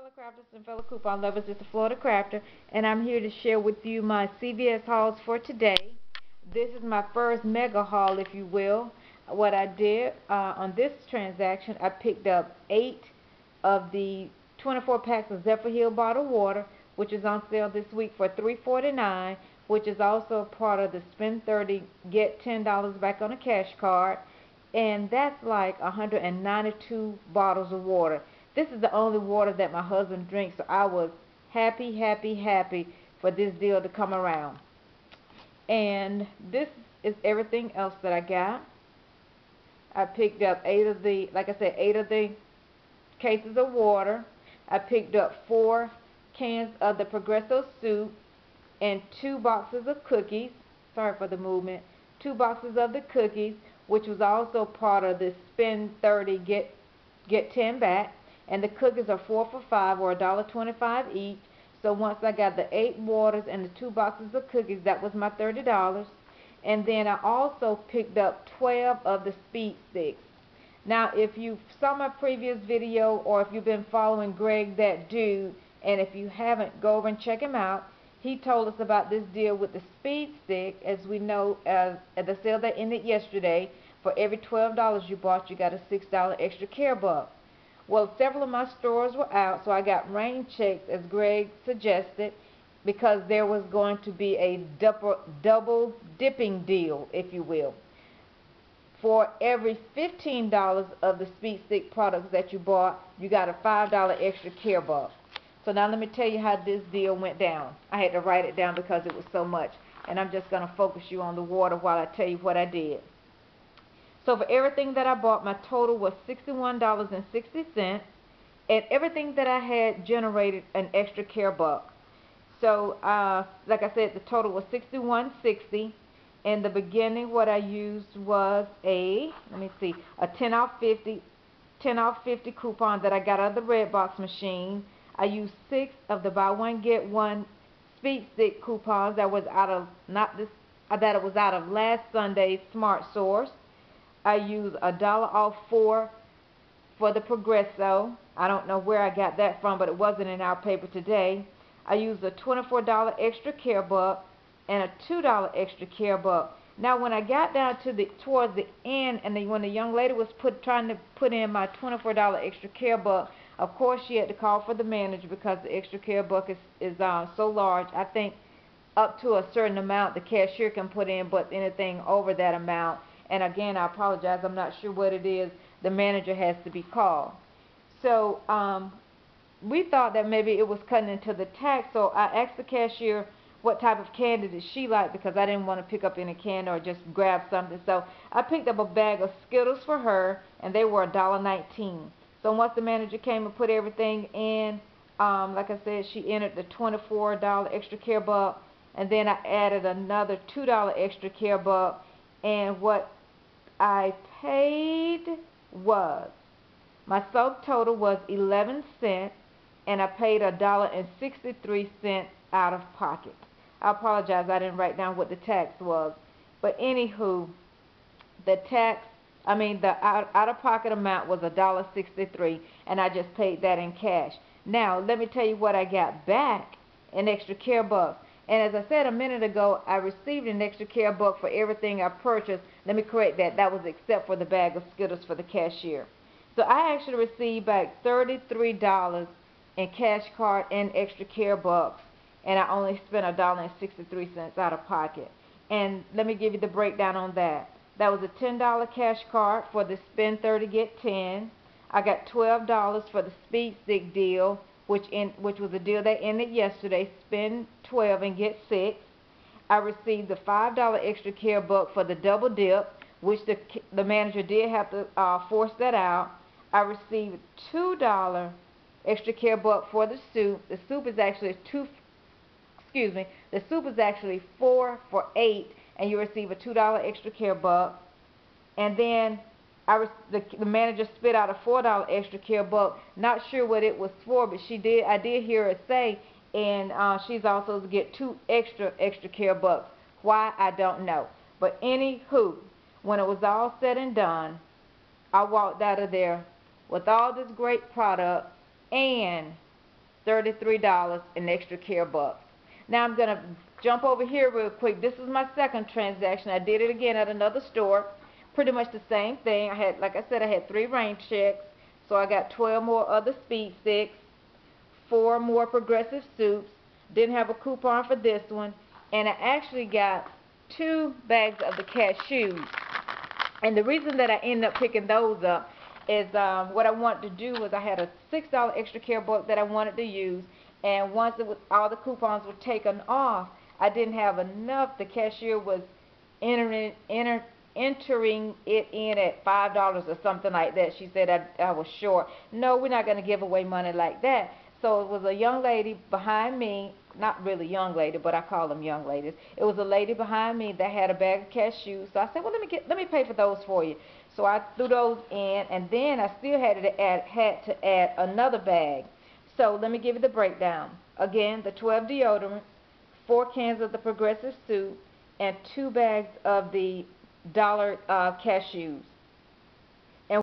fellow crafters and fellow coupon lovers. It's the Florida Crafter, and I'm here to share with you my CVS hauls for today. This is my first mega haul, if you will. What I did on this transaction, I picked up 8 of the 24 packs of Zephyr Hill bottled water, which is on sale this week for $3.49, which is also part of the spend 30, get $10 back on a cash card. And that's like 192 bottles of water. This is the only water that my husband drinks, so I was happy for this deal to come around. And this is everything else that I got. I picked up 8 of the, like I said, 8 of the cases of water. I picked up 4 cans of the Progresso soup and 2 boxes of cookies. Sorry for the movement. 2 boxes of the cookies, which was also part of the spend 30, get 10 back. And the cookies are 4 for $5 or $1.25 each. So once I got the 8 waters and the 2 boxes of cookies, that was my $30. And then I also picked up 12 of the speed sticks. Now, if you saw my previous video, or if you've been following Greg that dude, and if you haven't, go over and check him out. He told us about this deal with the speed stick. As we know, at the sale that ended yesterday, for every $12 you bought, you got a $6 extra care buck. Well, several of my stores were out, so I got rain checks, as Greg suggested, because there was going to be a double dipping deal, if you will. For every $15 of the speed stick products that you bought, you got a $5 extra care buck. So now let me tell you how this deal went down. I had to write it down because it was so much, and I'm just going to focus you on the water while I tell you what I did. So for everything that I bought, my total was $61.60, and everything that I had generated an extra care buck. So, like I said, the total was $61.60. In the beginning, what I used was a 10 off 50 coupon that I got out of the Red Box machine. I used 6 of the buy one get one speed stick coupons that was out of last Sunday's Smart Source. I used $1 off 4 for the Progresso. I don't know where I got that from, but it wasn't in our paper today. I used a $24 extra care buck and a $2 extra care buck. Now, when I got down to towards the end, and when the young lady was trying to put in my $24 extra care buck, of course she had to call for the manager because the extra care buck is so large. I think up to a certain amount the cashier can put in, but anything over that amount, and again, I apologize, I'm not sure what it is, the manager has to be called. So we thought that maybe it was cutting into the tax, so I asked the cashier what type of candy did she like, because I didn't want to pick up any candy or just grab something. So I picked up a bag of Skittles for her, and they were $1.19. So once the manager came and put everything in, like I said, she entered the $24 extra care buck, and then I added another $2 extra care buck, and what I paid was, my subtotal was 11 cents, and I paid $1.63 out of pocket. I apologize, I didn't write down what the tax was, but anywho, the out-of-pocket amount was $1.63, and I just paid that in cash. Now, let me tell you what I got back in extra care bucks. And as I said a minute ago, I received an extra care buck for everything I purchased. Let me correct that. That was except for the bag of Skittles for the cashier. So I actually received back $33 in cash card and extra care bucks, and I only spent $1.63 out of pocket. And let me give you the breakdown on that. That was a $10 cash card for the spend 30 get 10. I got $12 for the speed stick deal, which was a deal that ended yesterday. Spend 12 and get 6. I received the $5 extra care buck for the double dip, which the manager did have to force that out. I received $2 extra care buck for the soup. The soup is actually the soup is actually 4 for $8, and you receive a $2 extra care buck. And then the manager spit out a $4 extra care buck. Not sure what it was for, but I did hear her say, and she's also to get 2 extra care bucks. Why, I don't know. But anywho, when it was all said and done, I walked out of there with all this great product and $33 in extra care bucks. Now I'm going to jump over here real quick. This is my second transaction. I did it again at another store. Pretty much the same thing. I had, like I said, I had 3 rain checks. So I got 12 more other speed sticks, 4 more progressive soups. Didn't have a coupon for this one. And I actually got 2 bags of the cashews. And the reason that I ended up picking those up is what I wanted to do was I had a $6 extra care buck that I wanted to use, and once all the coupons were taken off, I didn't have enough. The cashier was entering it in at $5 or something like that. She said I was short. No, we're not going to give away money like that. So it was a young lady behind me, not really young lady, but I call them young ladies. It was a lady behind me that had a bag of cashews. So I said, well, let me pay for those for you. So I threw those in, and then I still had to add another bag. So let me give you the breakdown. Again, the 12 deodorants, 4 cans of the progressive soup, and 2 bags of the dollar cashews.